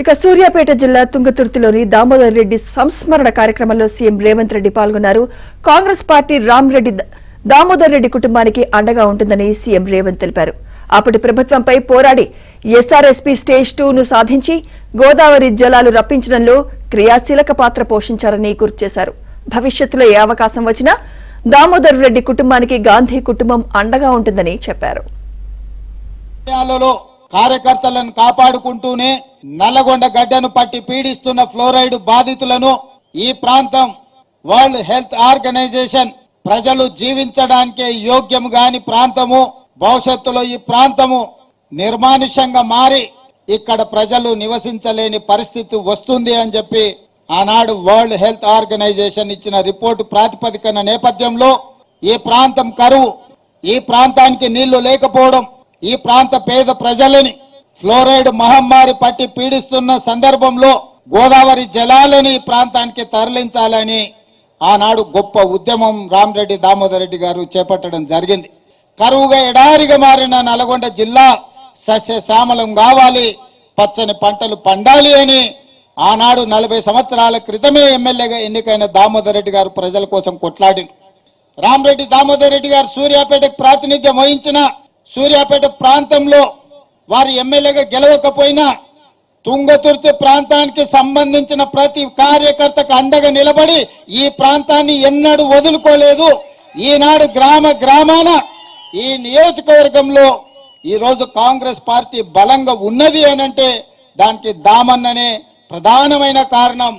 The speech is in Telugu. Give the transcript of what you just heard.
ఇక సూర్యాపేట జిల్లా తుంగతుర్తిలోని దామోదర్ రెడ్డి సంస్మరణ కార్యక్రమంలో సీఎం రేవంత్ రెడ్డి పాల్గొన్నారు. కాంగ్రెస్ పార్టీ దామోదర్ రెడ్డి కుటుంబానికి అండగా ఉంటుందని సీఎం రేవంత్ తెలిపారు. అప్పటి ప్రభుత్వంపై పోరాడి ఎస్ఆర్ఎస్పీ స్టేజ్ 2ను సాధించి గోదావరి జలాలు రప్పించడంలో క్రియాశీలక పాత్ర పోషించారని గుర్తు చేశారు. భవిష్యత్తులో ఏ అవకాశం వచ్చినా దామోదర్ రెడ్డి కుటుంబానికి గాంధీ కుటుంబం అండగా ఉంటుందని చెప్పారు. కార్యకర్తలను కాపాడుకుంటూనే నల్లగొండ గడ్డను పట్టి పీడిస్తున్న ఫ్లోరైడ్ బాధితులను ఈ ప్రాంతం వరల్డ్ హెల్త్ ఆర్గనైజేషన్ ప్రజలు జీవించడానికే యోగ్యం గాని ప్రాంతము, భవిష్యత్తులో ఈ ప్రాంతము నిర్మానుష్యంగా మారి ఇక్కడ ప్రజలు నివసించలేని పరిస్థితి వస్తుంది అని చెప్పి ఆనాడు వరల్డ్ హెల్త్ ఆర్గనైజేషన్ ఇచ్చిన రిపోర్టు ప్రాతిపదికన నేపథ్యంలో ఈ ప్రాంతం కరువు, ఈ ప్రాంతానికి నీళ్లు లేకపోవడం, ఈ ప్రాంత పేద ప్రజలని ఫ్లోరైడ్ మహమ్మారి పట్టి పీడిస్తున్న సందర్భంలో గోదావరి జలాలని ఈ ప్రాంతానికి తరలించాలని ఆనాడు గొప్ప ఉద్యమం రామరెడ్డి దామోదర్ రెడ్డి గారు చేపట్టడం జరిగింది. కరువుగా ఎడారిగా మారిన నల్గొండ జిల్లా సస్యశ్యామలం కావాలి, పచ్చని పంటలు పండాలి అని ఆనాడు 40 సంవత్సరాల క్రితమే ఎమ్మెల్యేగా ఎన్నికైన దామోదర్ రెడ్డి గారు ప్రజల కోసం కొట్లాడింది. రామరెడ్డి దామోదర్ రెడ్డి గారు సూర్యాపేటకు ప్రాతినిధ్యం వహించిన సూర్యాపేట ప్రాంతంలో వారి ఎమ్మెల్యేగా గెలవకపోయినా తుంగతుర్తి ప్రాంతానికి సంబంధించిన ప్రతి కార్యకర్తకు అండగా నిలబడి ఈ ప్రాంతాన్ని ఎన్నడూ వదులుకోలేదు. ఈనాడు గ్రామాన ఈ నియోజకవర్గంలో ఈరోజు కాంగ్రెస్ పార్టీ బలంగా ఉన్నది అనంటే దానికి దామన్ననే ప్రధానమైన కారణం.